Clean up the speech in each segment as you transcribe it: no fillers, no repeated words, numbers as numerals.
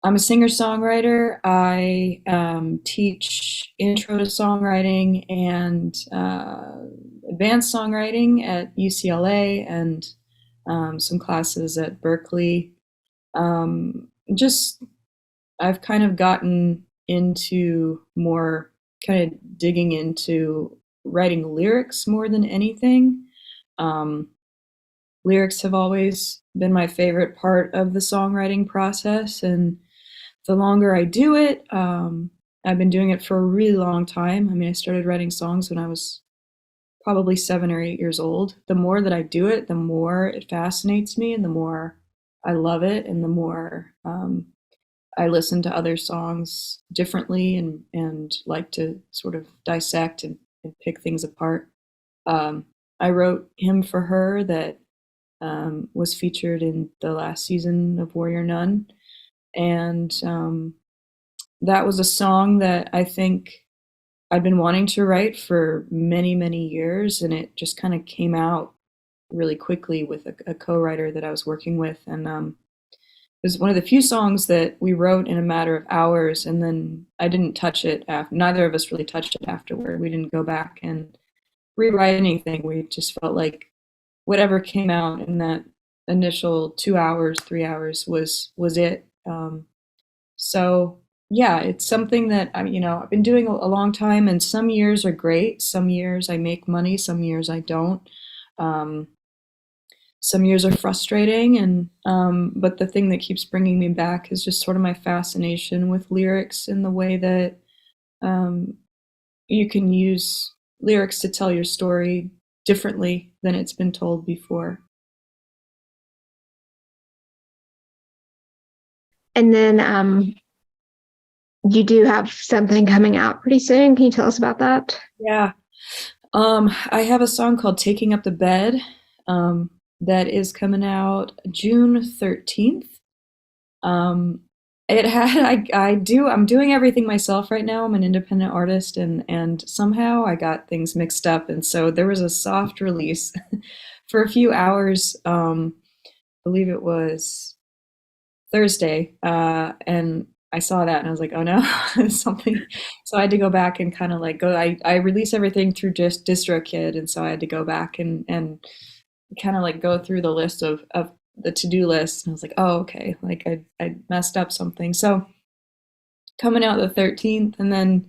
I'm a singer-songwriter. I teach intro to songwriting and advanced songwriting at UCLA and some classes at Berkeley. Just I've kind of gotten into more kind of digging into writing lyrics more than anything. Um, Lyrics have always been my favorite part of the songwriting process, and the longer I do it, I've been doing it for a really long time. I mean, I started writing songs when I was probably 7 or 8 years old. The more that I do it, the more it fascinates me, and the more I love it, and the more I listen to other songs differently and like to sort of dissect and pick things apart. I wrote Hymn for Her that was featured in the last season of Warrior Nun. And that was a song that I think I'd been wanting to write for many, many years. And it just kind of came out really quickly with a co writer that I was working with. And it was one of the few songs that we wrote in a matter of hours. And then I didn't touch it after, neither of us really touched it afterward. We didn't go back and rewrite anything. We just felt like whatever came out in that initial 2 hours, 3 hours was it. So yeah, it's something that I've been doing a long time, and some years are great. Some years I make money, some years I don't. Um, some years are frustrating, and but the thing that keeps bringing me back is just sort of my fascination with lyrics and the way that um, you can use lyrics to tell your story differently than it's been told before. And then you do have something coming out pretty soon. Can you tell us about that? Yeah. I have a song called Taking Up the Bed that is coming out June 13th. Um, I'm doing everything myself right now. I'm an independent artist, and somehow I got things mixed up. And so there was a soft release for a few hours. I believe it was Thursday, and I saw that and I was like, oh no, something. So I had to go back and kind of like go. I release everything through just DistroKid, and so I had to go back and kind of like go through the list of the to do list, and I was like, oh okay, like I messed up something. So coming out the 13th, and then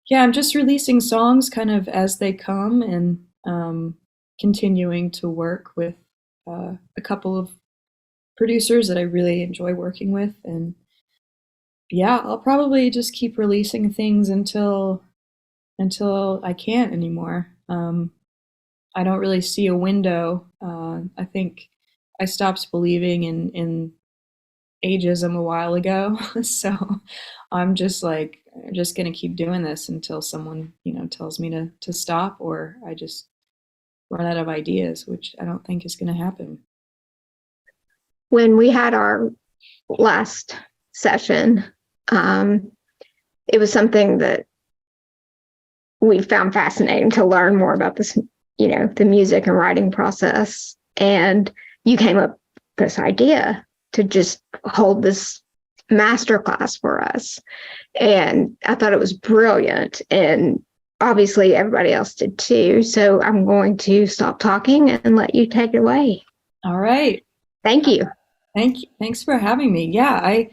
yeah, I'm just releasing songs kind of as they come, and continuing to work with a couple of producers that I really enjoy working with. And yeah, I'll probably just keep releasing things until I can't anymore. I don't really see a window. I think I stopped believing in ageism a while ago, so I'm just gonna keep doing this until someone tells me to stop, or I just run out of ideas, which I don't think is gonna happen. When we had our last session, um, it was something that we found fascinating to learn more about this, the music and writing process. And you came up with this idea to just hold this master class for us. And I thought it was brilliant. And obviously everybody else did too. So I'm going to stop talking and let you take it away. All right. Thank you. Thank you. Thanks for having me. Yeah,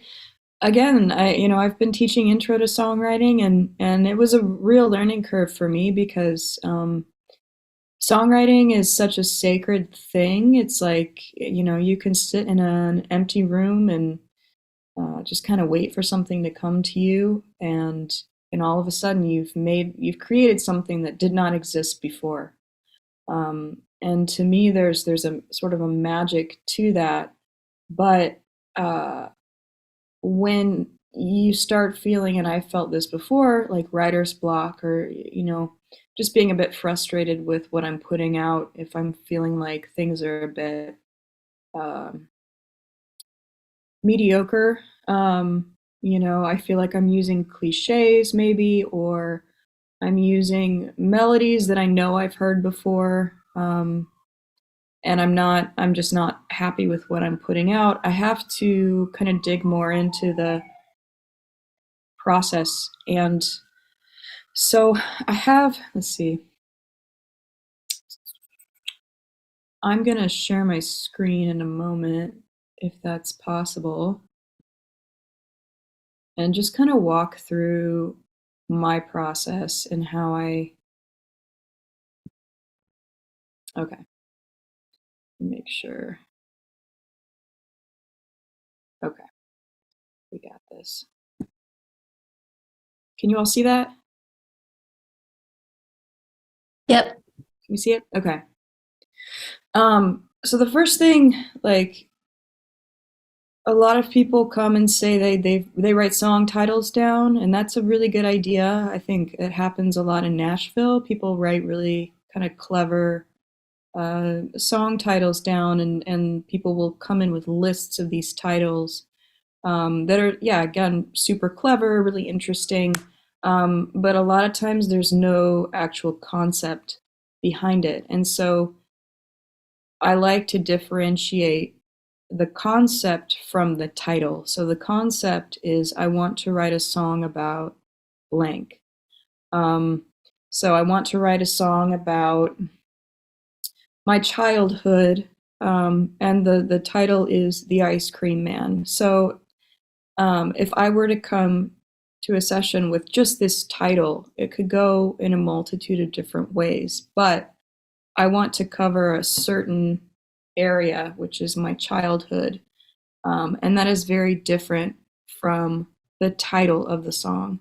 I've been teaching intro to songwriting, and it was a real learning curve for me because songwriting is such a sacred thing. It's like, you can sit in an empty room and just kind of wait for something to come to you, and all of a sudden you've created something that did not exist before. And to me, there's a sort of a magic to that, but uh, when you start feeling, and I felt this before, like writer's block, or just being a bit frustrated with what I'm putting out, if I'm feeling like things are a bit um, mediocre. I feel like I'm using cliches maybe, or I'm using melodies that I know I've heard before. and I'm just not happy with what I'm putting out, I have to kind of dig more into the process. And so I have, let's see, I'm going to share my screen in a moment if that's possible, and just kind of walk through my process and how okay, make sure. Okay, we got this. Can you all see that? Yep. Can you see it? Okay. So the first thing, like, a lot of people come and say they write song titles down, and that's a really good idea. I think it happens a lot in Nashville. People write really kind of clever song titles down, and people will come in with lists of these titles that are, yeah, again, super clever, really interesting. But a lot of times there's no actual concept behind it. And so I like to differentiate the concept from the title. So the concept is I want to write a song about blank. Um, so I want to write a song about my childhood, and the title is The Ice Cream Man. So if I were to come to a session with just this title, it could go in a multitude of different ways, but I want to cover a certain area, which is my childhood, and that is very different from the title of the song.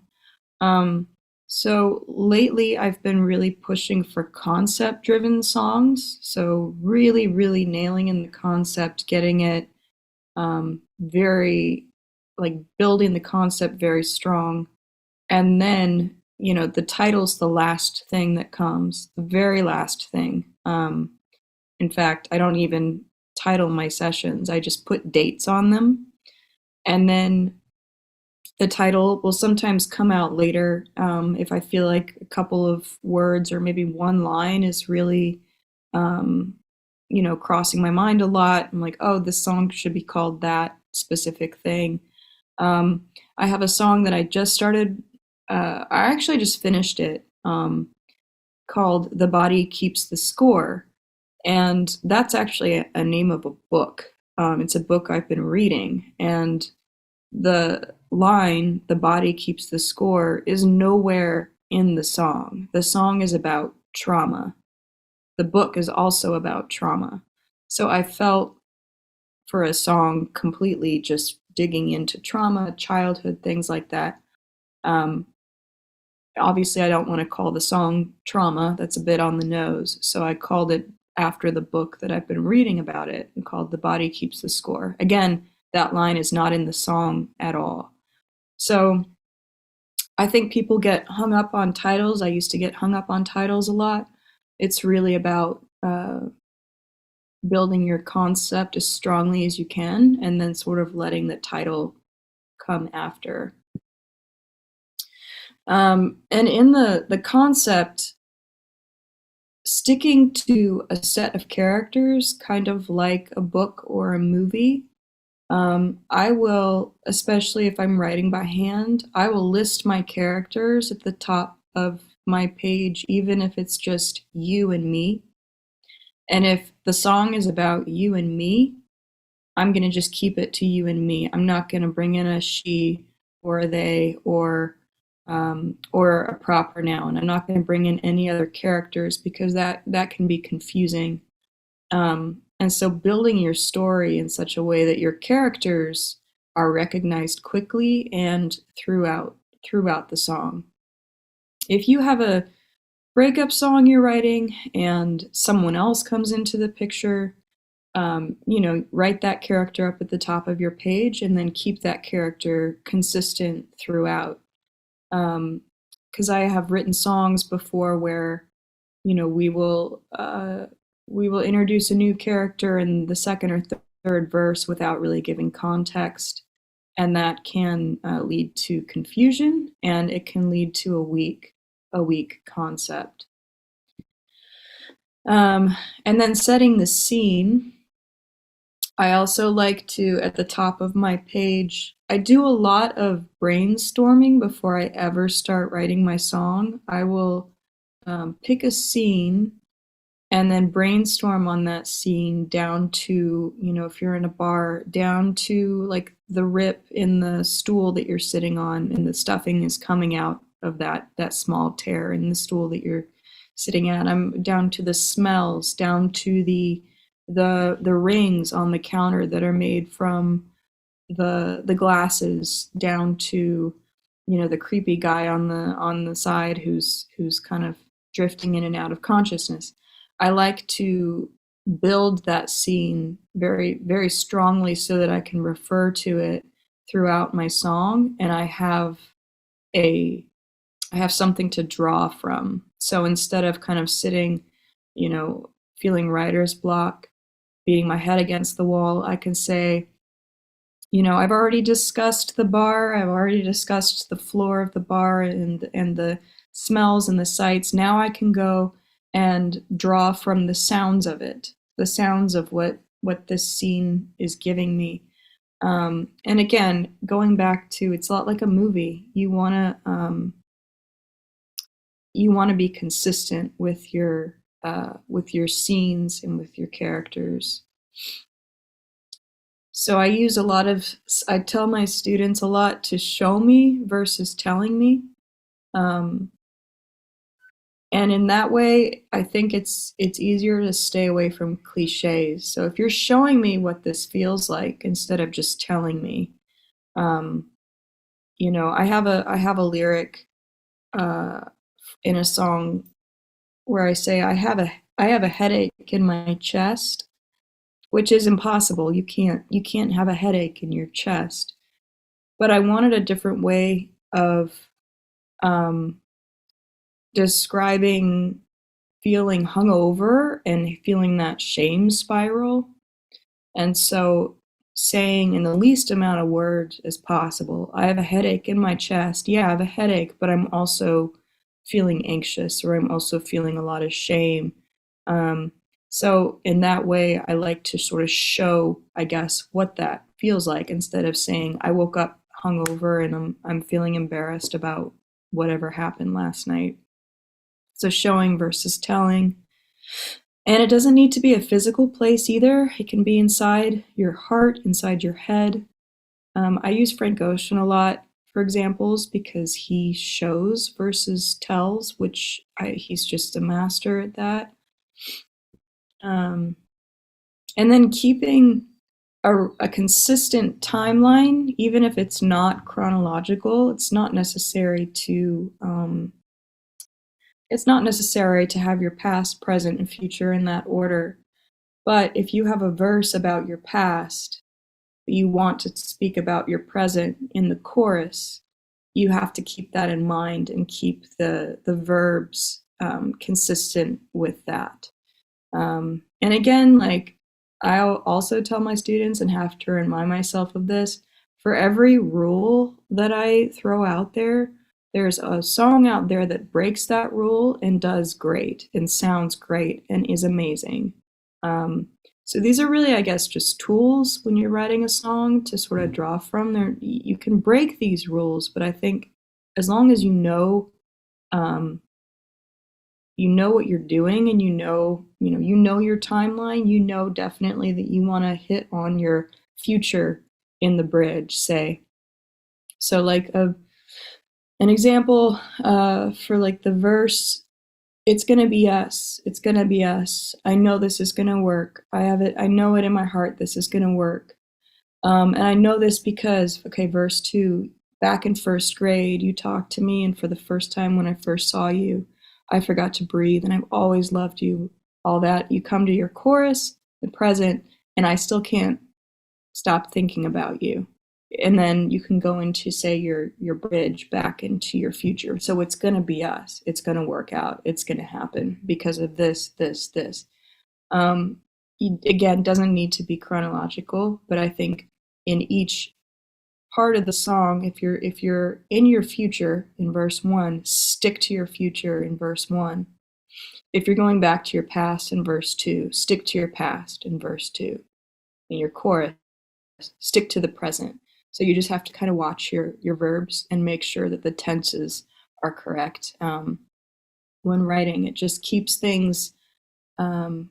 Um, so lately, I've been really pushing for concept-driven songs. So really, really nailing in the concept, getting it very, like, building the concept very strong, and then the title's the last thing that comes, the very last thing. In fact, I don't even title my sessions. I just put dates on them, and then the title will sometimes come out later, if I feel like a couple of words or maybe one line is really, um, crossing my mind a lot. I'm like, oh, this song should be called that specific thing. Um, I have a song that I just started. I actually just finished it, called "The Body Keeps the Score," and that's actually a name of a book. It's a book I've been reading, and the line "The body keeps the score" is nowhere in the song. The song is about trauma. The book is also about trauma. So I felt, for a song completely just digging into trauma, childhood, things like that. Um, Obviously, I don't want to call the song Trauma. That's a bit on the nose. So I called it after the book that I've been reading about it, and called "The Body Keeps the Score." Again, that line is not in the song at all. So I think people get hung up on titles. I used to get hung up on titles a lot. It's really about building your concept as strongly as you can, and then sort of letting the title come after. And in the concept, sticking to a set of characters, kind of like a book or a movie. I will, especially if I'm writing by hand, I will list my characters at the top of my page, even if it's just you and me. And if the song is about you and me, I'm going to just keep it to you and me. I'm not going to bring in a she or a they or a proper noun. I'm not going to bring in any other characters, because that can be confusing. And so building your story in such a way that your characters are recognized quickly and throughout the song. If you have a breakup song you're writing and someone else comes into the picture, write that character up at the top of your page, and then keep that character consistent throughout. Because I have written songs before where, we will introduce a new character in the second or third verse without really giving context, and that can lead to confusion, and it can lead to a weak concept. And then setting the scene. I also like to, at the top of my page, I do a lot of brainstorming before I ever start writing my song. I will pick a scene and then brainstorm on that scene down to, if you're in a bar, down to like the rip in the stool that you're sitting on and the stuffing is coming out of that small tear in the stool that you're sitting at. I'm down to the smells, down to the rings on the counter that are made from the glasses, down to the creepy guy on the side who's kind of drifting in and out of consciousness. I like to build that scene very very strongly so that I can refer to it throughout my song, and a I have something to draw from. So instead of kind of sitting, feeling writer's block, beating my head against the wall, I can say, I've already discussed the bar. I've already discussed the floor of the bar and the smells and the sights. Now I can go and draw from the sounds of it, the sounds of what this scene is giving me. And again, going back to, it's a lot like a movie. You want to be consistent with your scenes and with your characters. So I tell my students a lot to show me versus telling me. Um, and in that way, I think it's easier to stay away from cliches. So if you're showing me what this feels like instead of just telling me, um, I have a lyric uh, in a song where I say I have a headache in my chest, which is impossible. You can't have a headache in your chest. But I wanted a different way of um, describing feeling hungover and feeling that shame spiral. And so saying in the least amount of words as possible, I have a headache in my chest. Yeah, I have a headache, but I'm also feeling anxious, or I'm also feeling a lot of shame. Um, so in that way, I like to sort of show, I guess, what that feels like instead of saying I woke up hungover and I'm feeling embarrassed about whatever happened last night. So showing versus telling. And it doesn't need to be a physical place either. It can be inside your heart, inside your head. I use Frank Ocean a lot for examples because he shows versus tells, he's just a master at that. Um, and then keeping a consistent timeline, even if it's not chronological. It's not necessary to have your past, present, and future in that order. But if you have a verse about your past, but you want to speak about your present in the chorus, you have to keep that in mind and keep the verbs consistent with that. And again, like I'll also tell my students and have to remind myself of this, for every rule that I throw out there, there's a song out there that breaks that rule and does great and sounds great and is amazing. Um, so these are really, I guess, just tools when you're writing a song to sort of draw from. There, you can break these rules, but I think as long as um, you know what you're doing, and you know your timeline, you know definitely that you want to hit on your future in the bridge, say. So like an example for like the verse, it's gonna be us, it's gonna be us, I know this is gonna work, I know it in my heart, this is gonna work. And I know this because, okay, verse 2, back in first grade, you talked to me, and for the first time when I first saw you, I forgot to breathe, and I've always loved you. All that. You come to your chorus, the present, and I still can't stop thinking about you. And then you can go into, say, your bridge back into your future. So it's going to be us. It's going to work out. It's going to happen because of this, this, this. Um, Again, doesn't need to be chronological, but I think in each part of the song, if you're in your future in verse 1, stick to your future in verse 1. if you're going back to your past in verse 2, stick to your past in verse 2. In your chorus, stick to the present. So you just have to kind of watch your verbs and make sure that the tenses are correct when writing. It just keeps things in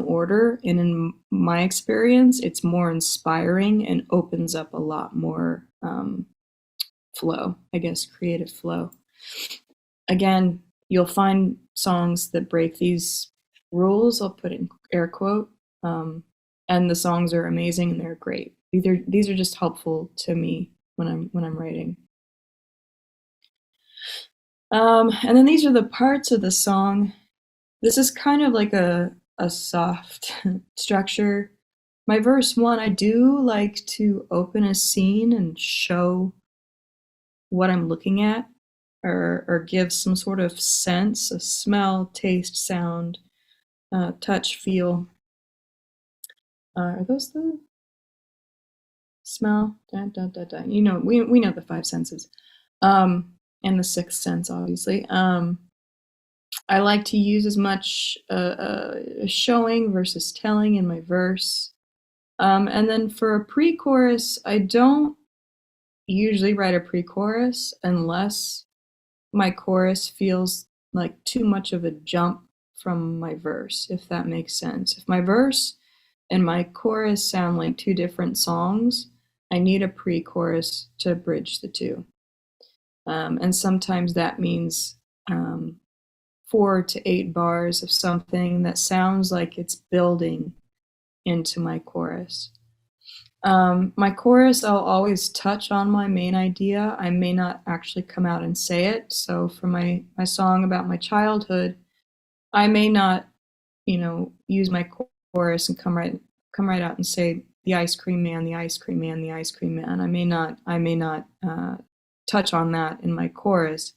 order, and in my experience, it's more inspiring and opens up a lot more flow, I guess, creative flow. Again, you'll find songs that break these rules. I'll put in air quote, and the songs are amazing and they're great. These are just helpful to me when I'm writing. And then these are the parts of the song. This is kind of like a soft structure. My verse 1, I do like to open a scene and show what I'm looking at, or give some sort of sense, a smell, taste, sound, touch, feel. Are those the smell? Da, da, da, da. You know, we know the five senses, and the sixth sense, obviously. I like to use as much showing versus telling in my verse. And then for a pre-chorus, I don't usually write a pre-chorus unless my chorus feels like too much of a jump from my verse, if that makes sense. If my verse and my chorus sound like two different songs, I need a pre-chorus to bridge the two. And sometimes that means 4 to 8 bars of something that sounds like it's building into my chorus. My chorus, I'll always touch on my main idea. I may not actually come out and say it. So for my song about my childhood, I may not, use my chorus and come right out and say the ice cream man, the ice cream man, the ice cream man. I may not touch on that in my chorus,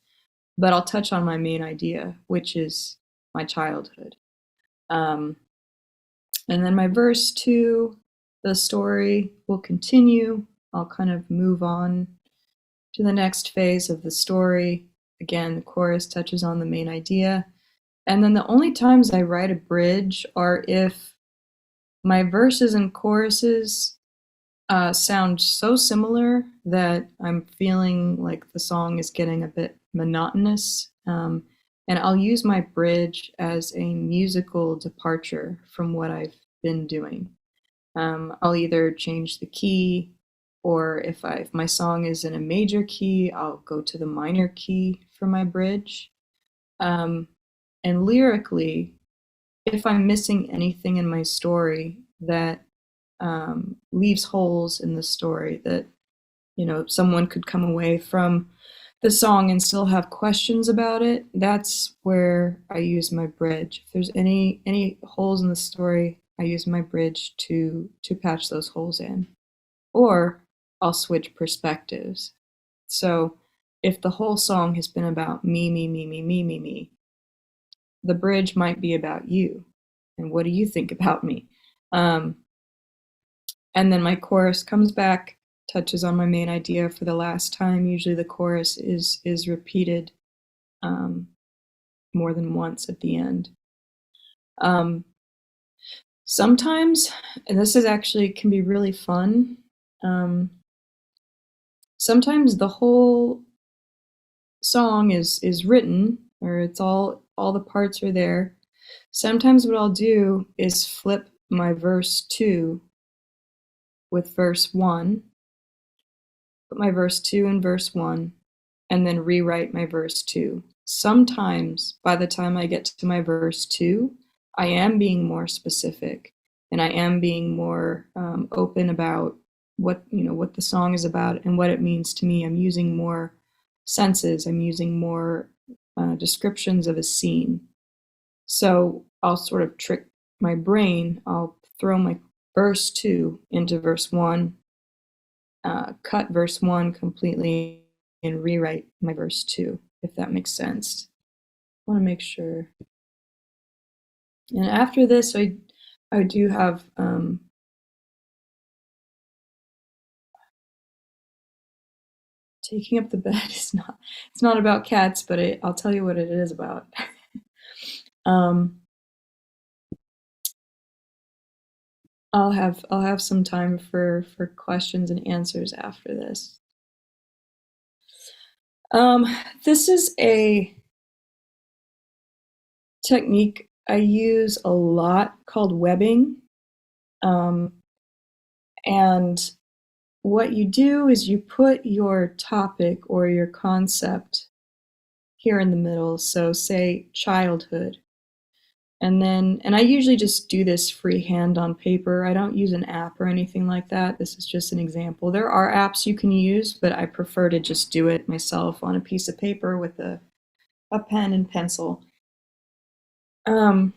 but I'll touch on my main idea, which is my childhood. And then my verse 2, the story will continue. I'll kind of move on to the next phase of the story. Again, the chorus touches on the main idea. And then the only times I write a bridge are if my verses and choruses sound so similar that I'm feeling like the song is getting a bit monotonous. And I'll use my bridge as a musical departure from what I've been doing. I'll either change the key, or if my song is in a major key, I'll go to the minor key for my bridge. And lyrically, if I'm missing anything in my story that leaves holes in the story, that someone could come away from the song and still have questions about it, that's where I use my bridge. If there's any holes in the story, I use my bridge to patch those holes in. Or I'll switch perspectives. So if the whole song has been about me, the bridge might be about you. And what do you think about me? And then my chorus comes back, touches on my main idea for the last time. Usually the chorus is repeated more than once at the end. Sometimes, and this is actually can be really fun, sometimes the whole song is written, or it's all the parts are there. Sometimes what I'll do is flip my verse 2 with verse 1, put my verse 2 in verse 1, and then rewrite my verse 2. Sometimes by the time I get to my verse 2, I am being more specific, and I am being more open about what the song is about and what it means to me. I'm using more senses. I'm using more descriptions of a scene. So I'll sort of trick my brain. I'll throw my verse 2 into verse 1, cut verse 1 completely, and rewrite my verse 2, if that makes sense. I want to make sure. And after this, I do have taking up the bed is not, it's not about cats, but I'll tell you what it is about. Um, I'll have some time for questions and answers after this. This is a technique I use a lot called webbing. And what you do is you put your topic or your concept here in the middle. So say childhood. And I usually just do this freehand on paper. I don't use an app or anything like that. This is just an example. There are apps you can use, but I prefer to just do it myself on a piece of paper with a pen and pencil. I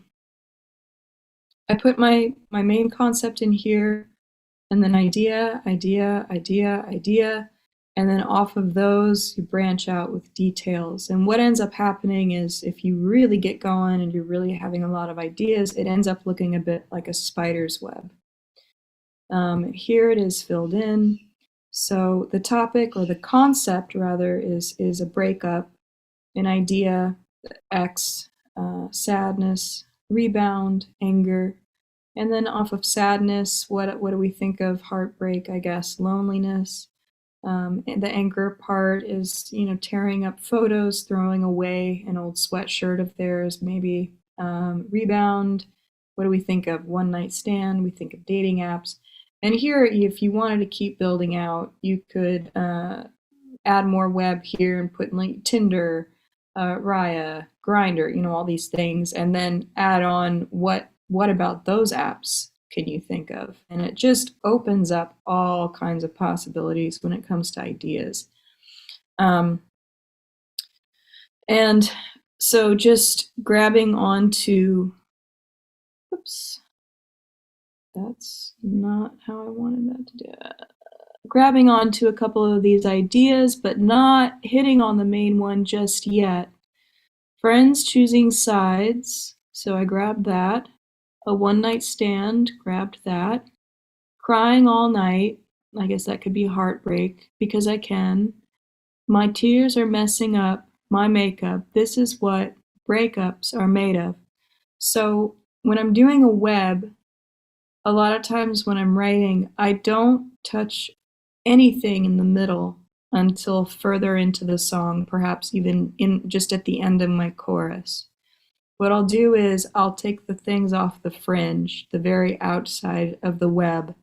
put my main concept in here, and then idea, idea, idea, idea, and then off of those you branch out with details. And what ends up happening is if you really get going and you're really having a lot of ideas, it ends up looking a bit like a spider's web. Here it is filled in. So the topic, or the concept rather, is a breakup, an idea, X, sadness, rebound, anger. And then off of sadness, what do we think of? Heartbreak, I guess, loneliness. And the anger part is, tearing up photos, throwing away an old sweatshirt of theirs, maybe. Rebound, what do we think of? One night stand, we think of dating apps. And here, if you wanted to keep building out, you could add more web here and put like Tinder, Raya, Grinder, all these things, and then add on what about those apps can you think of? And it just opens up all kinds of possibilities when it comes to ideas. And so just grabbing onto, oops, that's not how I wanted that to do it. Grabbing onto a couple of these ideas, but not hitting on the main one just yet. Friends choosing sides, so I grabbed that. A one night stand, grabbed that. Crying all night, I guess that could be heartbreak, because I can. My tears are messing up my makeup. This is what breakups are made of. So when I'm doing a web, a lot of times when I'm writing, I don't touch anything in the middle until further into the song, perhaps even just at the end of my chorus. What I'll do is I'll take the things off the fringe, the very outside of the web,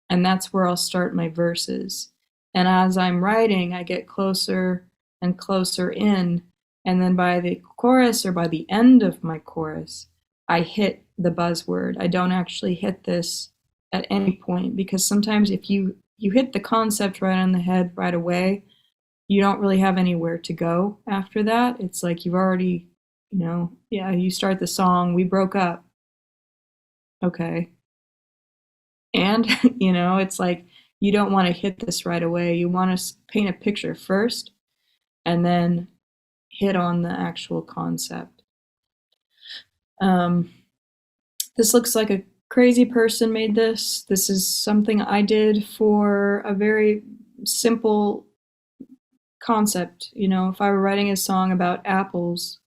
and that's where I'll start my verses. And as I'm writing, I get closer and closer in, and then by the chorus or by the end of my chorus, I hit the buzzword. I don't actually hit this at any point, because sometimes if you hit the concept right on the head right away, you don't really have anywhere to go after that. It's like you've already, you start the song, we broke up. Okay. And, it's like you don't want to hit this right away. You want to paint a picture first and then hit on the actual concept. This looks like a crazy person made this. This is something I did for a very simple concept. If I were writing a song about apples,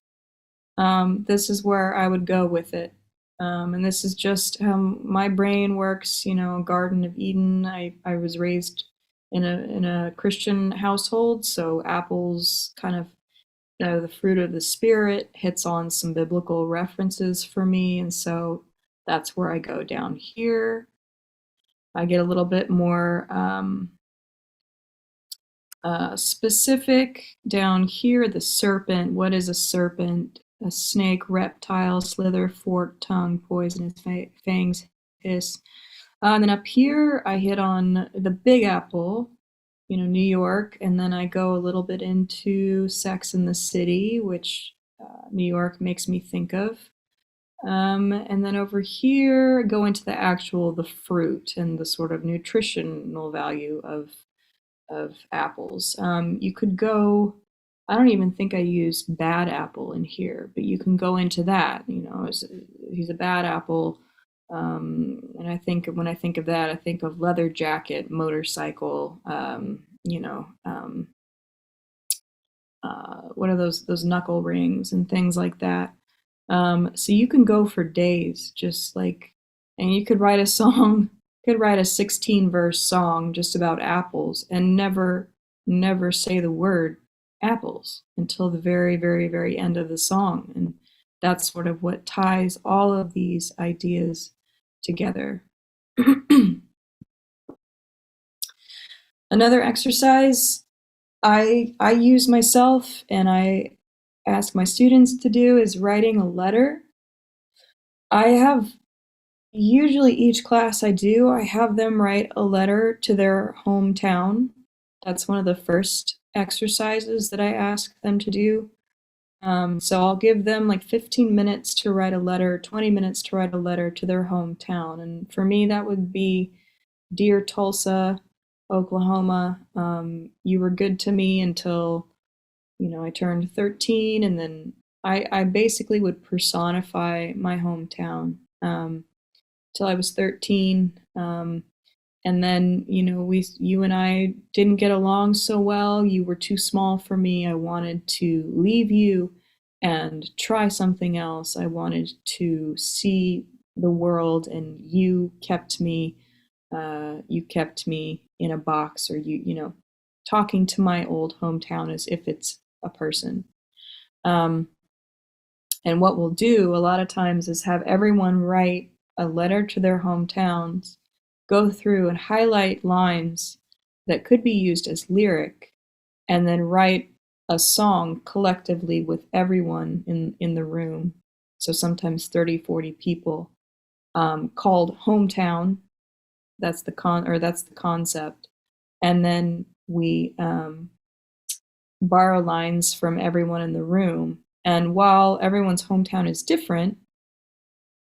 this is where I would go with it. And this is just how my brain works, Garden of Eden. I was raised in a Christian household, so apples kind of, the fruit of the spirit hits on some biblical references for me, and so that's where I go down here. I get a little bit more specific down here. The serpent, what is a serpent? A snake, reptile, slither, forked tongue, poisonous fangs, hiss. And then up here, I hit on the Big Apple, New York, and then I go a little bit into Sex and the City, which New York makes me think of. And then over here, go into the fruit and the sort of nutritional value of apples. You could go, I don't even think I used bad apple in here, but you can go into that, he's a bad apple. And when I think of that, I think of leather jacket, motorcycle, what are those knuckle rings and things like that. So you can go for days, just like, and you could write a song, could write a 16 verse song just about apples and never say the word apples until the very, very, very end of the song. And that's sort of what ties all of these ideas together. Another exercise I use myself and I ask my students to do is writing a letter. I have usually each class I have them write a letter to their hometown. That's one of the first exercises that I ask them to do. So I'll give them like 15 minutes to write a letter, 20 minutes to write a letter to their hometown. And for me, that would be Dear Tulsa, Oklahoma. You were good to me until, I turned 13, and then I basically would personify my hometown till I was 13. And then, you and I didn't get along so well. You were too small for me. I wanted to leave you and try something else. I wanted to see the world, and you kept me in a box, or talking to my old hometown as if it's a person. Um, and what we'll do a lot of times is have everyone write a letter to their hometowns, go through and highlight lines that could be used as lyric, and then write a song collectively with everyone in the room. So sometimes 30, 40 people, called Hometown. That's the concept. And then we borrow lines from everyone in the room. And while everyone's hometown is different,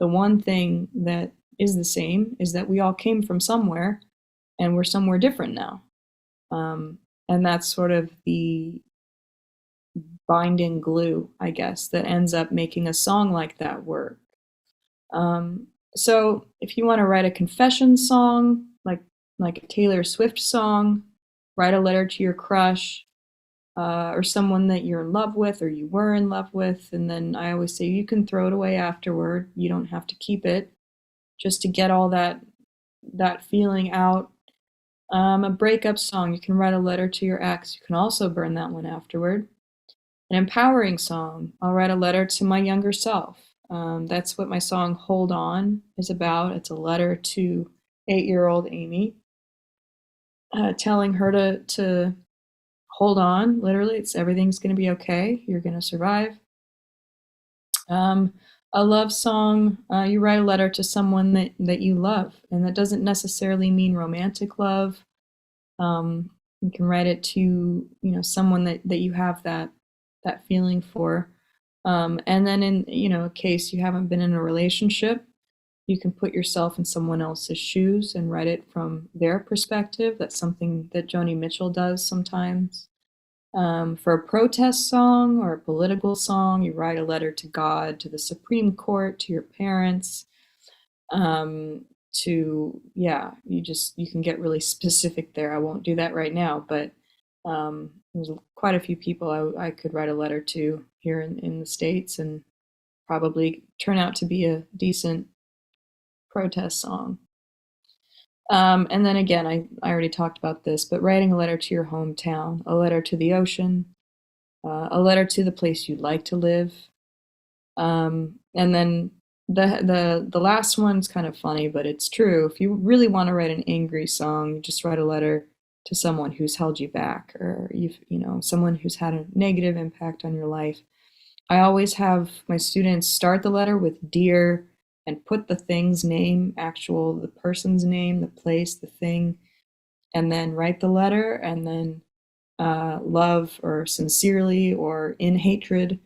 the one thing that is the same is that we all came from somewhere, and we're somewhere different now. And that's sort of the binding glue, I guess, that ends up making a song like that work. So if you want to write a confession song, like a Taylor Swift song, write a letter to your crush, or someone that you're in love with or you were in love with, and then I always say you can throw it away afterward. You don't have to keep it, just to get all that feeling out. A breakup song, you can write a letter to your ex. You can also burn that one afterward. An empowering song, I'll write a letter to my younger self. That's what my song Hold On is about. It's a letter to 8-year-old Amy, telling her to hold on. Literally, it's everything's going to be okay. You're going to survive. A love song, you write a letter to someone that you love, and that doesn't necessarily mean romantic love. You can write it to someone that you have that feeling for. And then in a case you haven't been in a relationship, you can put yourself in someone else's shoes and write it from their perspective. That's something that Joni Mitchell does sometimes. For a protest song or a political song, you write a letter to God, to the Supreme Court, to your parents. You can get really specific there. I won't do that right now, but there's quite a few people I could write a letter to here in the States, and probably turn out to be a decent protest song. And then again, I already talked about this, but writing a letter to your hometown, a letter to the ocean, a letter to the place you'd like to live. And then the last one's kind of funny, but it's true. If you really want to write an angry song, just write a letter to someone who's held you back, or someone who's had a negative impact on your life. I always have my students start the letter with dear, and put the thing's name, the person's name, the place, the thing, and then write the letter, and then love or sincerely or in hatred,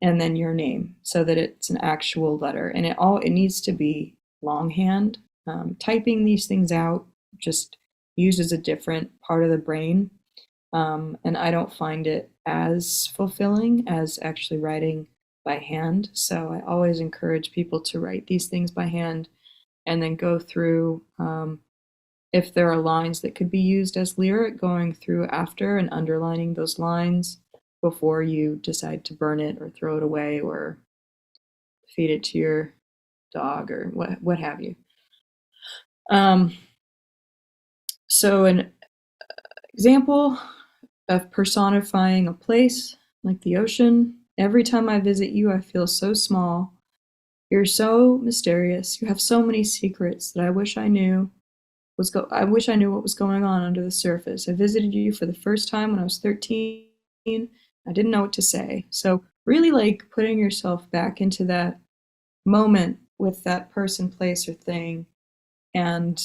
and then your name, so that it's an actual letter. And it needs to be longhand. Typing these things out just uses a different part of the brain, and I don't find it as fulfilling as actually writing by hand. So I always encourage people to write these things by hand, and then go through, if there are lines that could be used as lyric, going through after and underlining those lines before you decide to burn it or throw it away, or feed it to your dog or what have you. So an example of personifying a place like the ocean. Every time I visit you, I feel so small. You're so mysterious. You have so many secrets that I wish I knew I wish I knew what was going on under the surface. I visited you for the first time when I was 13. I didn't know what to say. So really like putting yourself back into that moment with that person, place, or thing, and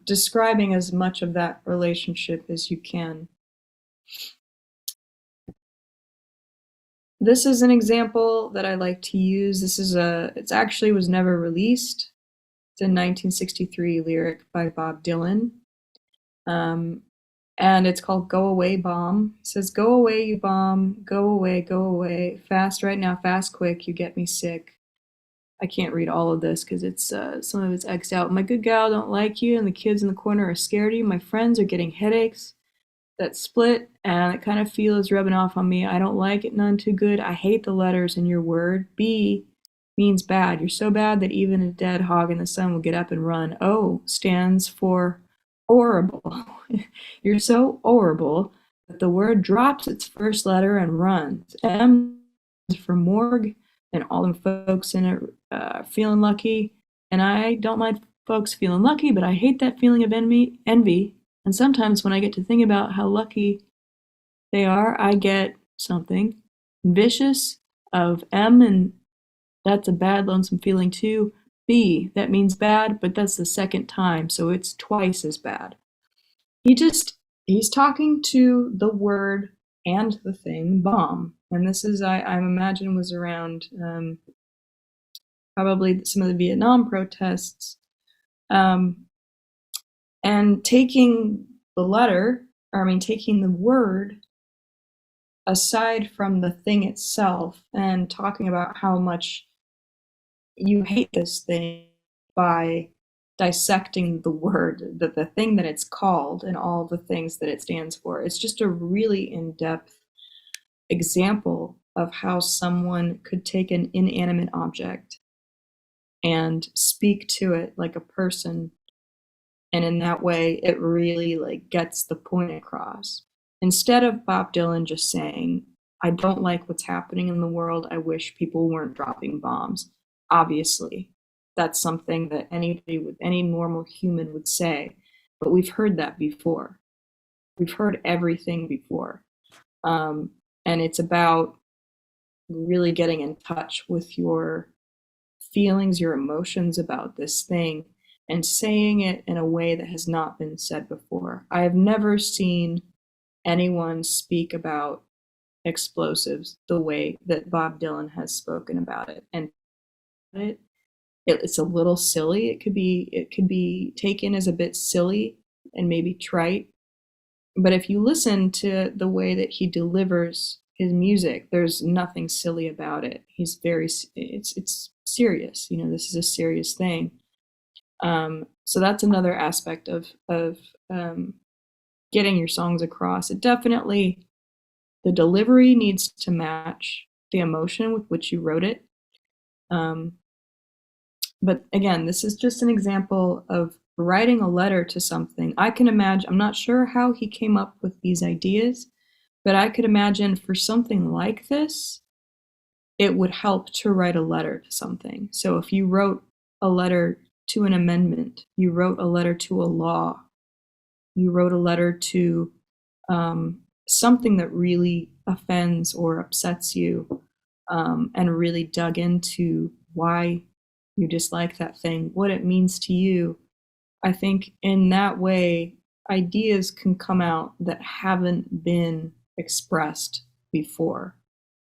describing as much of that relationship as you can. This is an example that I like to use. It's actually was never released. It's a 1963 lyric by Bob Dylan. And it's called Go Away Bomb. It says, go away, you bomb, go away, fast right now, fast quick, you get me sick. I can't read all of this because it's some of it's X'd out. My good gal don't like you, and the kids in the corner are scared of you. My friends are getting headaches that split, and it kind of feels rubbing off on me. I don't like it none too good. I hate the letters in your word. B means bad. You're so bad that even a dead hog in the sun will get up and run. O stands for horrible. You're so horrible that the word drops its first letter and runs. M is for morgue, and all them folks in it feeling lucky. And I don't mind folks feeling lucky, but I hate that feeling of envy. And sometimes when I get to think about how lucky they are, I get something vicious of M, and that's a bad, lonesome feeling too. B, that means bad, but that's the second time, so it's twice as bad. He's talking to the word and the thing bomb. And this is, I imagine, was around probably some of the Vietnam protests. And taking taking the word aside from the thing itself and talking about how much you hate this thing by dissecting the word, the thing that it's called, and all the things that it stands for. It's just a really in-depth example of how someone could take an inanimate object and speak to it like a person, and in that way it really like gets the point across, instead of Bob Dylan just saying, I don't like what's happening in the world, I wish people weren't dropping bombs. Obviously that's something that any normal human would say, but we've heard that before. We've heard everything before. And it's about really getting in touch with your feelings, your emotions about this thing, and saying it in a way that has not been said before. I have never seen anyone speak about explosives the way that Bob Dylan has spoken about it. And it's a little silly. It could be taken as a bit silly and maybe trite. But if you listen to the way that he delivers his music, there's nothing silly about it. It's serious. You know, this is a serious thing. So that's another aspect of getting your songs across. It definitely, the delivery needs to match the emotion with which you wrote it. But again, this is just an example of writing a letter to something. I can imagine, I'm not sure how he came up with these ideas, but I could imagine for something like this, it would help to write a letter to something. So if you wrote a letter to an amendment, you wrote a letter to a law, you wrote a letter to something that really offends or upsets you, and really dug into why you dislike that thing, what it means to you. I think in that way, ideas can come out that haven't been expressed before.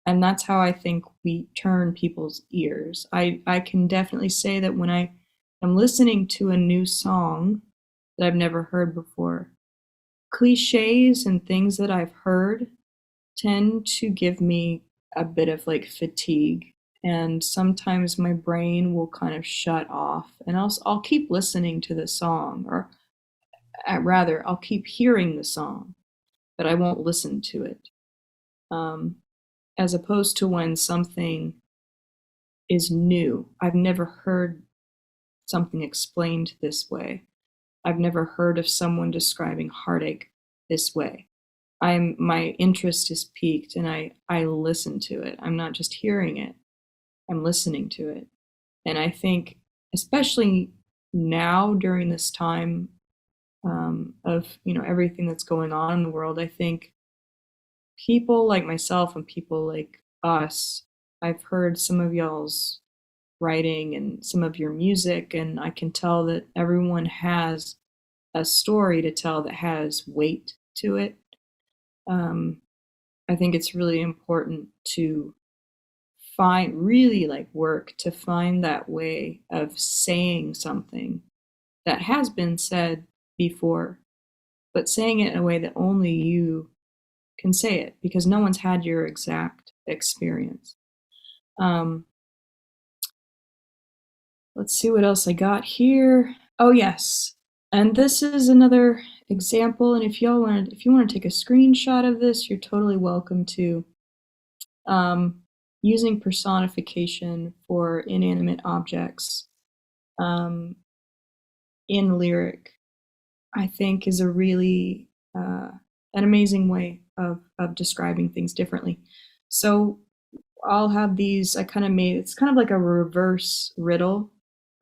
And that's how I think we turn people's ears. I can definitely say that when I am listening to a new song that I've never heard before, cliches and things that I've heard tend to give me a bit of like fatigue, and sometimes my brain will kind of shut off, and I'll keep listening to the song, or rather I'll keep hearing the song, but I won't listen to it. As opposed to when something is new. I've never heard something explained this way. I've never heard of someone describing heartache this way. My interest is piqued and I listen to it. I'm not just hearing it, I'm listening to it. And I think, especially now during this time of everything that's going on in the world, I think people like myself and people like us, I've heard some of y'all's writing and some of your music, and I can tell that everyone has a story to tell that has weight to it. I think it's really important to work to find that way of saying something that has been said before, but saying it in a way that only you can say it, because no one's had your exact experience. Let's see what else I got here. Oh yes, and this is another example, and if you want to take a screenshot of this, you're totally welcome to. Using personification for inanimate objects in lyric, I think, is a really an amazing way of describing things differently. So I'll have these, it's kind of like a reverse riddle.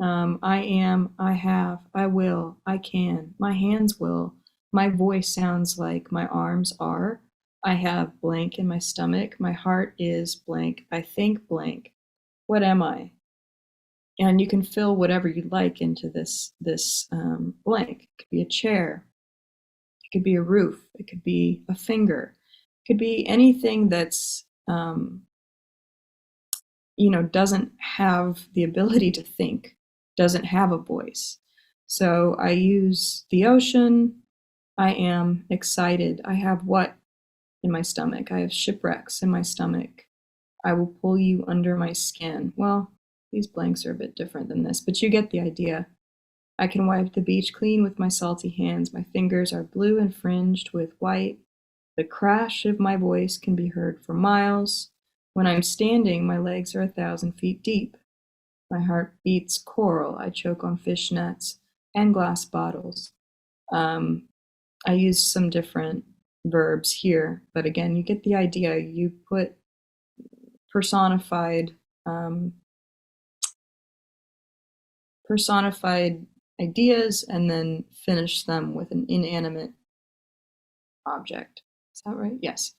I am, I have, I will, I can, my hands will, my voice sounds like my arms are, I have blank in my stomach, my heart is blank, I think blank, what am I? And you can fill whatever you'd like into this blank. It could be a chair, it could be a roof, it could be a finger, it could be anything that's doesn't have the ability to think, doesn't have a voice. So I use the ocean. I am excited. I have what in my stomach? I have shipwrecks in my stomach. I will pull you under my skin. Well, these blanks are a bit different than this, but you get the idea. I can wipe the beach clean with my salty hands. My fingers are blue and fringed with white. The crash of my voice can be heard for miles. When I'm standing, my legs are 1,000 feet deep. My heart beats coral. I choke on fish nets and glass bottles. I use some different verbs here, but again, you get the idea. You put personified ideas and then finish them with an inanimate object. Is that right? Yes.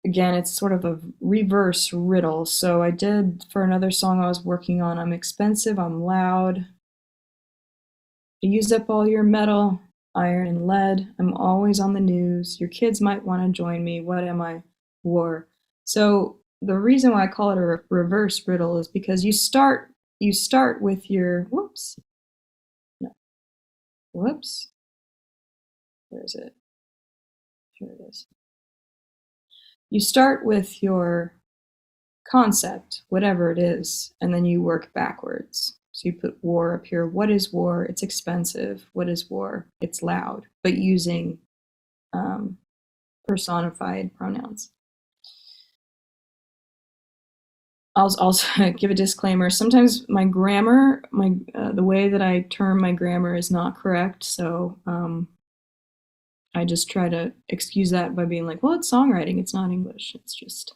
Again, it's sort of a reverse riddle. So I did, for another song I was working on, I'm expensive, I'm loud. I use up all your metal, iron and lead. I'm always on the news. Your kids might want to join me. What am I? War. So the reason why I call it a reverse riddle is because you start with your, where is it? Here it is. You start with your concept, whatever it is, and then you work backwards. So you put war up here. What is war? It's expensive. What is war? It's loud, but using personified pronouns. I'll also give a disclaimer. Sometimes my grammar, the way that I term my grammar is not correct. So I just try to excuse that by being like, well, it's songwriting. It's not English. It's just.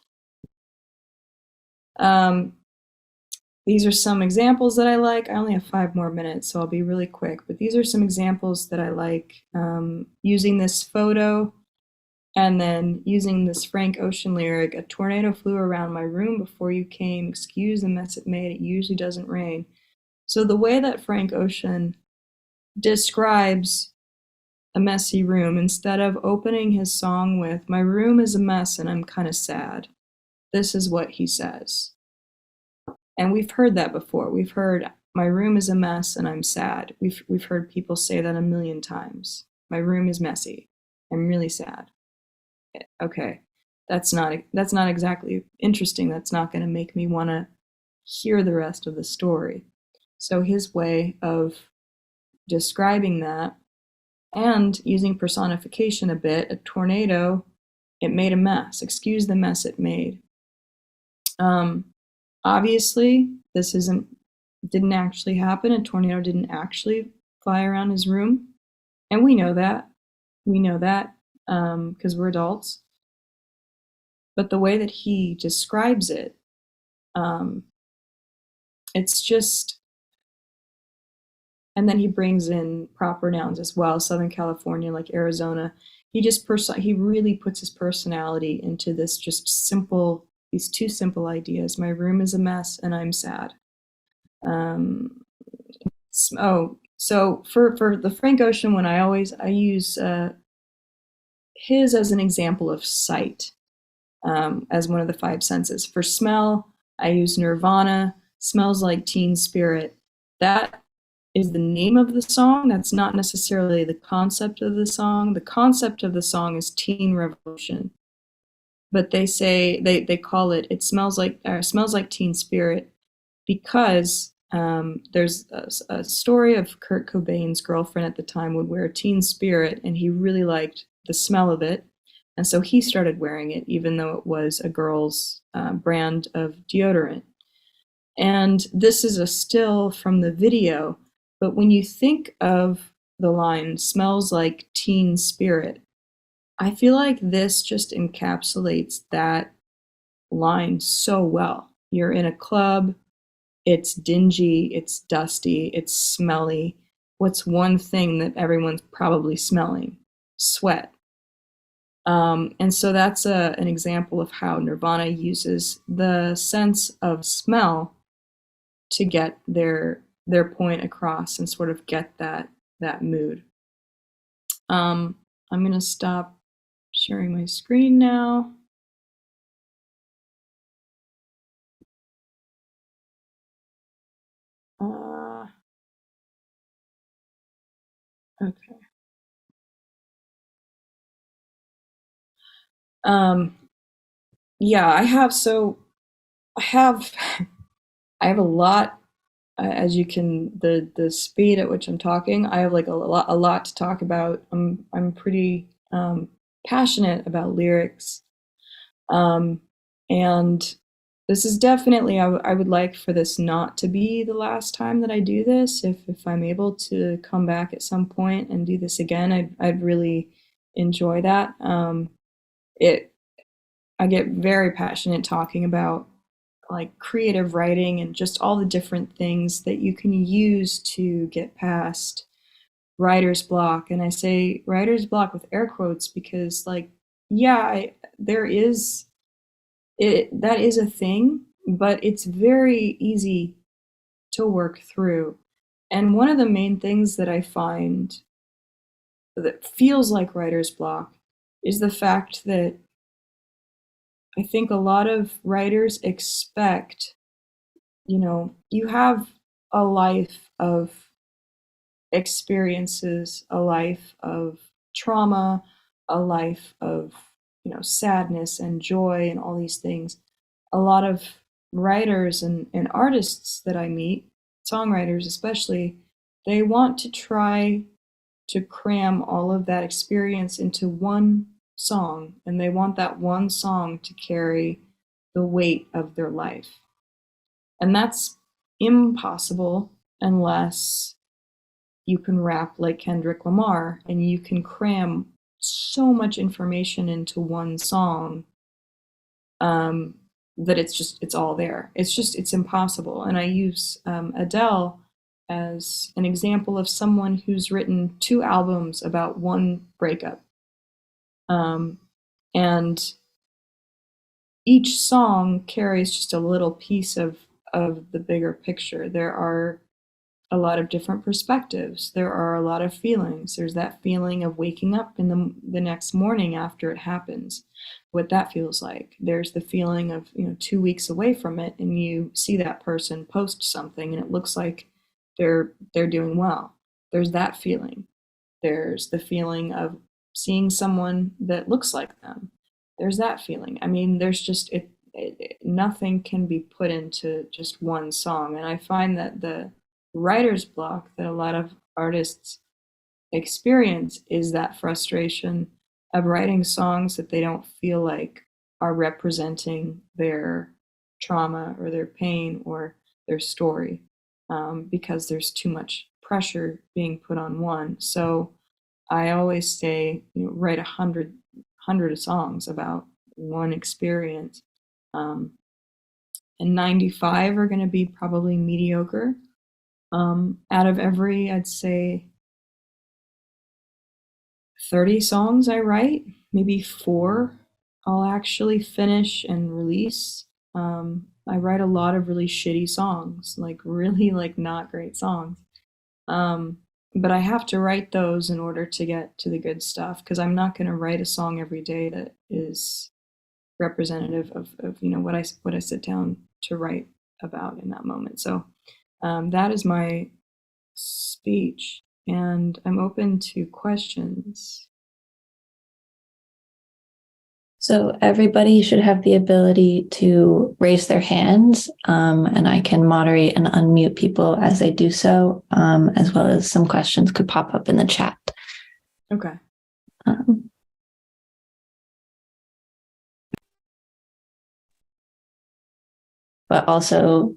These are some examples that I like. I only have 5 more minutes, so I'll be really quick. But these are some examples that I like, using this photo and then using this Frank Ocean lyric. A tornado flew around my room before you came. Excuse the mess it made. It usually doesn't rain. So the way that Frank Ocean describes a messy room, instead of opening his song with, my room is a mess and I'm kind of sad, this is what he says. And we've heard that before. We've heard, my room is a mess and I'm sad. We've heard people say that a million times. My room is messy. I'm really sad. Okay, that's not exactly interesting. That's not going to make me want to hear the rest of the story. So his way of describing that and using personification a bit, a tornado, it made a mess. Excuse the mess it made. Obviously, this didn't actually happen. A tornado didn't actually fly around his room, and we know that. We know that because we're adults. But the way that he describes it, um, it's just, and then he brings in proper nouns as well. Southern California, like Arizona, he really puts his personality into this just simple, these two simple ideas. My room is a mess, and I'm sad. So for the Frank Ocean one, I use his as an example of sight, as one of the five senses. For smell, I use Nirvana, Smells Like Teen Spirit. That is the name of the song. That's not necessarily the concept of the song. The concept of the song is teen revolution. But they call it smells like Teen Spirit because there's a story of Kurt Cobain's girlfriend at the time would wear Teen Spirit, and he really liked the smell of it. And so he started wearing it, even though it was a girl's brand of deodorant. And this is a still from the video. But when you think of the line, smells like teen spirit, I feel like this just encapsulates that line so well. You're in a club, it's dingy, it's dusty, it's smelly. What's one thing that everyone's probably smelling? Sweat. And so that's an example of how Nirvana uses the sense of smell to get their point across and sort of get that mood. I'm gonna stop sharing my screen now. Okay. Yeah, I have I have a lot, as you can, the speed at which I'm talking, I have like a lot to talk about. I'm pretty passionate about lyrics, and this is definitely, I would like for this not to be the last time that I do this. If I'm able to come back at some point and do this again, I'd really enjoy that. I get very passionate talking about like creative writing and just all the different things that you can use to get past writer's block. And I say writer's block with air quotes because, like, yeah, there is that is a thing, but it's very easy to work through. And one of the main things that I find that feels like writer's block is the fact that I think a lot of writers expect, you have a life of experiences, a life of trauma, a life of, sadness and joy and all these things. A lot of writers and artists that I meet, songwriters especially, they want to try to cram all of that experience into one song, and they want that one song to carry the weight of their life. And that's impossible unless you can rap like Kendrick Lamar and you can cram so much information into one song, that it's all there. It's impossible. And I use Adele as an example of someone who's written 2 albums about one breakup. And each song carries just a little piece of the bigger picture. There are a lot of different perspectives. There are a lot of feelings. There's that feeling of waking up in the next morning after it happens, what that feels like. There's the feeling of, 2 weeks away from it, and you see that person post something and it looks like they're doing well. There's that feeling. There's the feeling of seeing someone that looks like them. There's that feeling. I mean, there's just nothing can be put into just one song. And I find that the writer's block that a lot of artists experience is that frustration of writing songs that they don't feel like are representing their trauma or their pain or their story, because there's too much pressure being put on one. So I always say, write 100 songs about one experience, and 95 are going to be probably mediocre. Out of every, I'd say, 30 songs I write, maybe 4 I'll actually finish and release. I write a lot of really shitty songs, like really like not great songs. But I have to write those in order to get to the good stuff, because I'm not going to write a song every day that is representative of what I sit down to write about in that moment. So that is my speech, and I'm open to questions. So everybody should have the ability to raise their hands, and I can moderate and unmute people as they do so, as well as some questions could pop up in the chat. Okay. But also,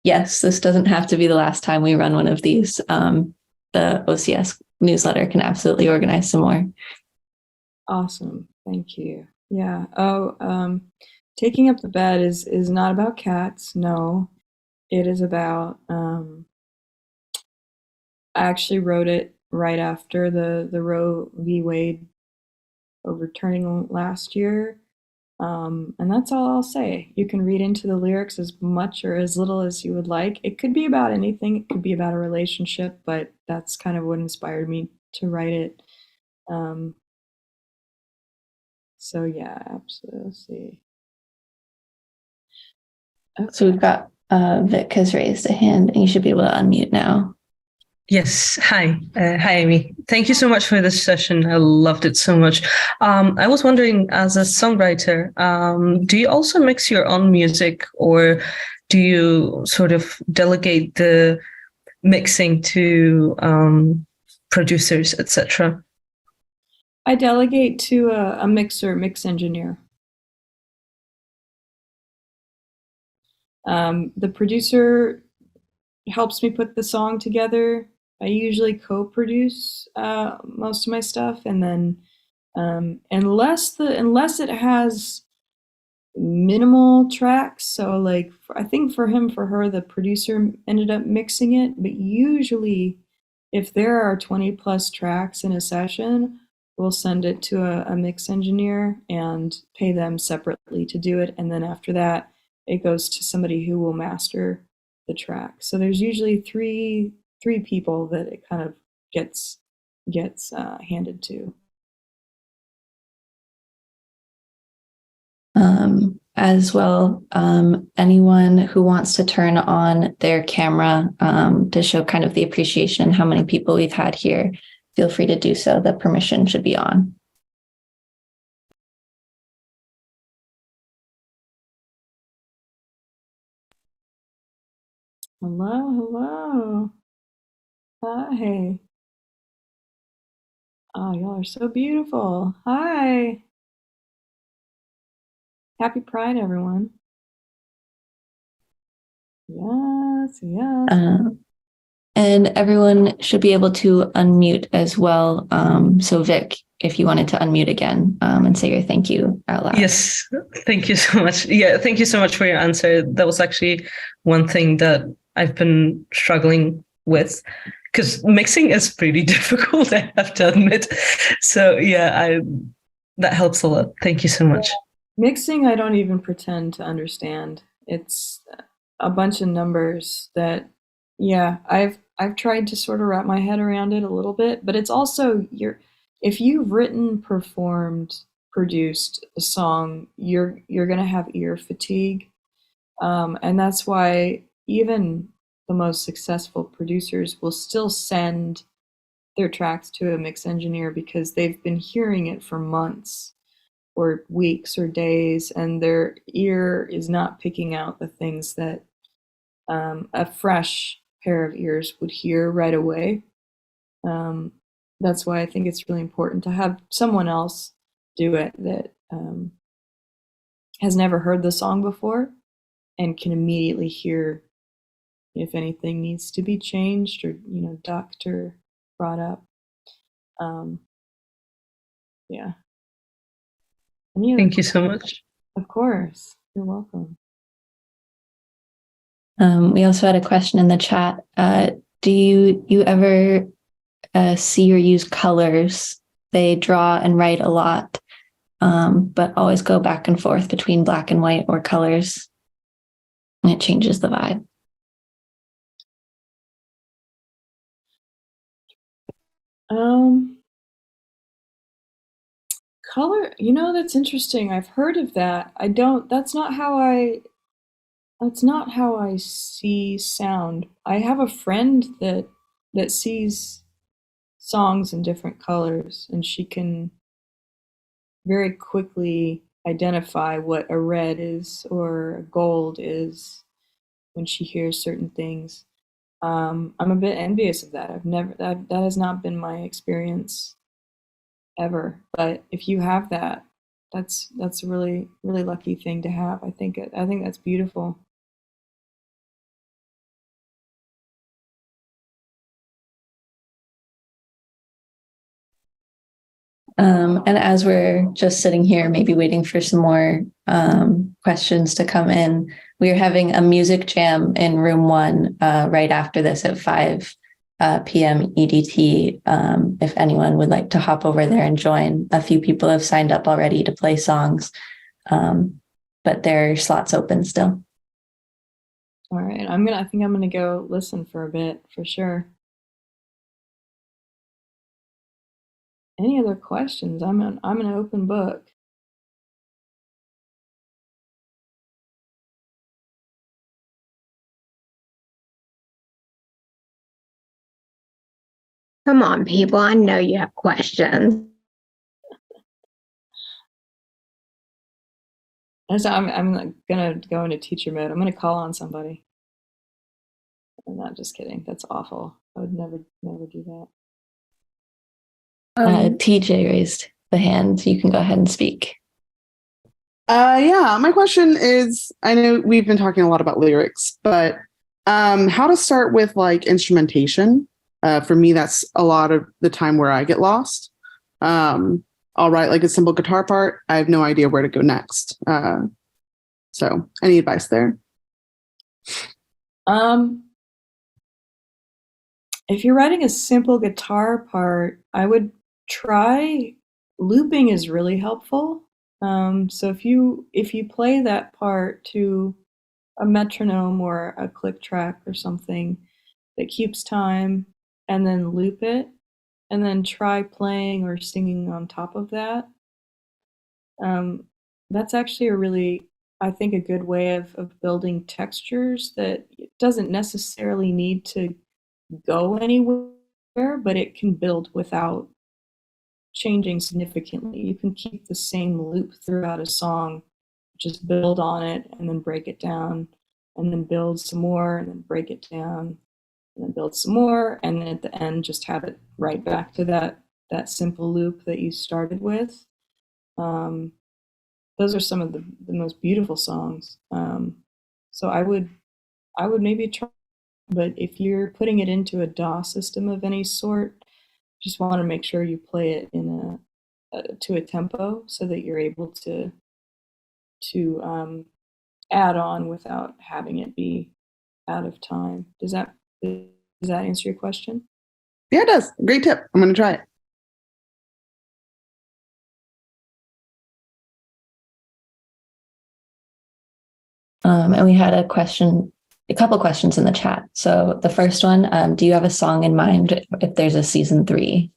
yes, this doesn't have to be the last time we run one of these. The OCS newsletter can absolutely organize some more. Awesome. Thank you. Yeah. Oh, taking up the bed is not about cats. No, it is about. I actually wrote it right after the Roe v. Wade overturning last year, and that's all I'll say. You can read into the lyrics as much or as little as you would like. It could be about anything. It could be about a relationship, but that's kind of what inspired me to write it. So yeah, absolutely. Let's see. Okay. So we've got Vic has raised a hand, and you should be able to unmute now. Yes. Hi. Hi, Amy. Thank you so much for this session. I loved it so much. I was wondering, as a songwriter, do you also mix your own music, or do you sort of delegate the mixing to producers, etc.? I delegate to a mix engineer. The producer helps me put the song together. I usually co-produce most of my stuff, and then unless it has minimal tracks, so like I think for her, the producer ended up mixing it. But usually, if there are 20 plus tracks in a session, we'll send it to a mix engineer and pay them separately to do it, and then after that, it goes to somebody who will master the track. So there's usually three people that it kind of gets handed to. As well, anyone who wants to turn on their camera to show kind of the appreciation and how many people we've had here, feel free to do so. The permission should be on. Hello. Hi. Oh, y'all are so beautiful. Hi. Happy Pride, everyone. Yes. And everyone should be able to unmute as well. So Vic, if you wanted to unmute again and say your thank you out loud. Yes, thank you so much. Yeah, thank you so much for your answer. That was actually one thing that I've been struggling with, because mixing is pretty difficult, I have to admit. So yeah, that helps a lot. Thank you so much. Mixing, I don't even pretend to understand. It's a bunch of numbers that, yeah, I've tried to sort of wrap my head around it a little bit, but it's also if you've written, performed, produced a song, you're gonna have ear fatigue, and that's why even the most successful producers will still send their tracks to a mix engineer because they've been hearing it for months or weeks or days, and their ear is not picking out the things that a fresh pair of ears would hear right away. That's why I think it's really important to have someone else do it that has never heard the song before, and can immediately hear if anything needs to be changed or, ducked or brought up. Yeah. Thank you so much. Of course. You're welcome. We also had a question in the chat. Do you ever see or use colors? They draw and write a lot, but always go back and forth between black and white or colors. And it changes the vibe. Color, that's interesting. I've heard of that. That's not how I see sound. I have a friend that sees songs in different colors, and she can very quickly identify what a red is or a gold is when she hears certain things. I'm a bit envious of that. That has not been my experience ever. But if you have that, that's a really, really lucky thing to have. I think that's beautiful. And as we're just sitting here, maybe waiting for some more questions to come in, we are having a music jam in room 1 right after this at 5 p.m. EDT. If anyone would like to hop over there and join, a few people have signed up already to play songs, but there are slots open still. All right, I think I'm gonna go listen for a bit for sure. Any other questions? I'm an open book. Come on, people. I know you have questions. I'm gonna go into teacher mode. I'm gonna call on somebody. I'm not just kidding. That's awful. I would never do that. TJ raised the hand. You can go ahead and speak. Yeah, my question is, I know we've been talking a lot about lyrics, but how to start with like instrumentation? For me, that's a lot of the time where I get lost. I'll write like a simple guitar part. I have no idea where to go next. So any advice there? If you're writing a simple guitar part, I would try looping is really helpful. So if you play that part to a metronome or a click track or something that keeps time, and then loop it, and then try playing or singing on top of that. That's actually a really, I think, a good way of building textures that it doesn't necessarily need to go anywhere, but it can build without changing significantly. You can keep the same loop throughout a song, just build on it and then break it down, and then build some more and then break it down, and then build some more, and then at the end just have it right back to that simple loop that you started with. Those are some of the most beautiful songs. So I would maybe try, but if you're putting it into a DAW system of any sort, just want to make sure you play it in to a tempo so that you're able to add on without having it be out of time. Does that answer your question? Yeah, it does. Great tip. I'm going to try it. And we had a couple questions in the chat. So the first one, do you have a song in mind if there's a season 3?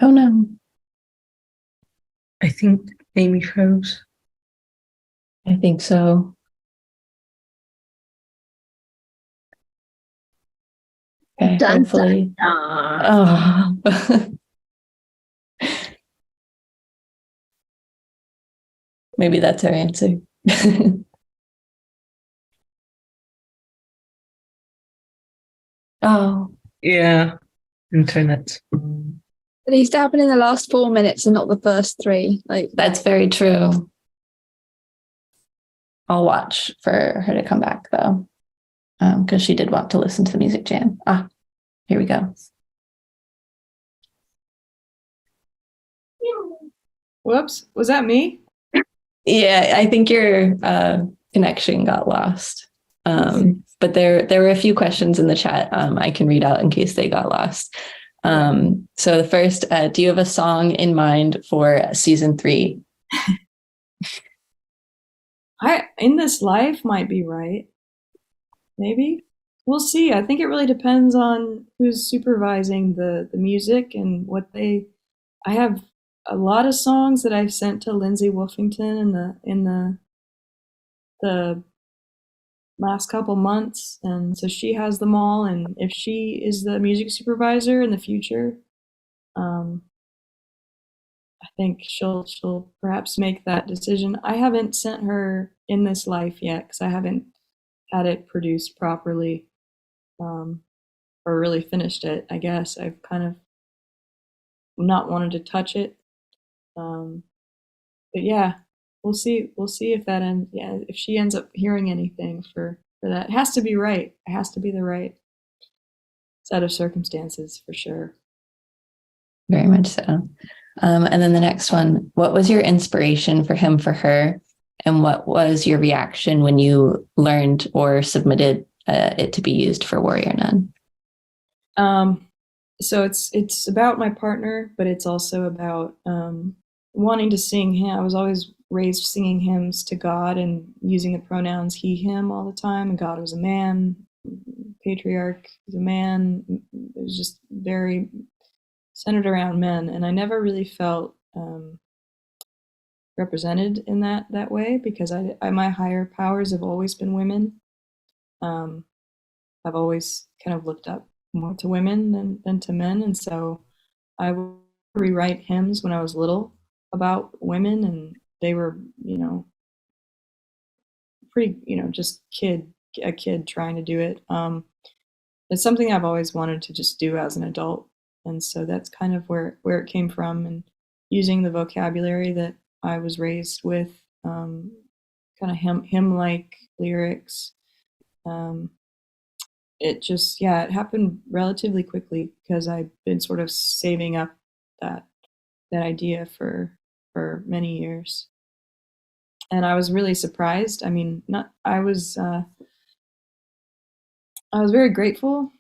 Oh no. I think Amy froze. I think so. Okay, Dun, hopefully. dun, dun. Oh. Maybe that's our answer. Oh. Yeah, internet. It needs to happen in the last 4 minutes and not the first 3. Like That's very true. I'll watch for her to come back though, because she did want to listen to the music jam. Here we go. Whoops, was that me? Yeah, I think your connection got lost. But there were a few questions in the chat I can read out in case they got lost. So the first, do you have a song in mind for season 3? In This Life might be right. Maybe. We'll see. I think it really depends on who's supervising the music and what I have a lot of songs that I've sent to Lindsay Wolfington in the last couple months, and so she has them all, and if she is the music supervisor in the future, I think she'll perhaps make that decision. I haven't sent her In This Life yet because I haven't had it produced properly, or really finished it. I guess I've kind of not wanted to touch it, but yeah, we'll see if that ends. Yeah, if she ends up hearing anything for that, it has to be right. It has to be the right set of circumstances for sure. Very much so. And then the next one, what was your inspiration for Him for Her? And what was your reaction when you learned or submitted it to be used for Warrior Nun? So it's about my partner, but it's also about wanting to sing hymn. I was always raised singing hymns to God and using the pronouns he, him all the time. And God was a man, patriarch was a man. It was just very centered around men, and I never really felt represented in that way because my higher powers have always been women. I've always kind of looked up more to women than to men, and so I would rewrite hymns when I was little about women, and they were, pretty, just a kid trying to do it. It's something I've always wanted to just do as an adult, and so that's kind of where it came from, and using the vocabulary that I was raised with, kind of hymn-like lyrics. It just, it happened relatively quickly because I've been sort of saving up that idea for many years. And I was really surprised. I mean, I was very grateful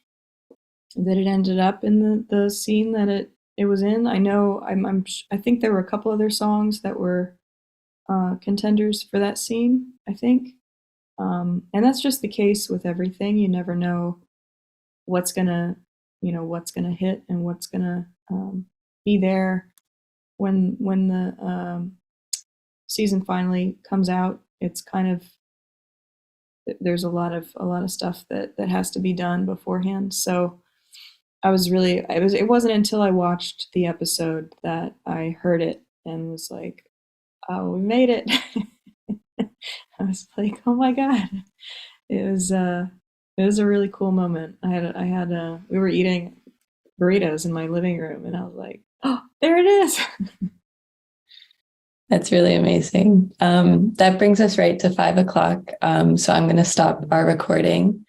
that it ended up in the scene that it was in. I know I think there were a couple other songs that were contenders for that scene, I think. And that's just the case with everything. You never know what's gonna hit and what's gonna be there when the season finally comes out. It's kind of, there's a lot of stuff that has to be done beforehand. So it wasn't until I watched the episode that I heard it and was like, oh, we made it. I was like, oh my God. It was a really cool moment. We were eating burritos in my living room and I was like, oh, there it is. That's really amazing. That brings us right to 5 o'clock. So I'm going to stop our recording.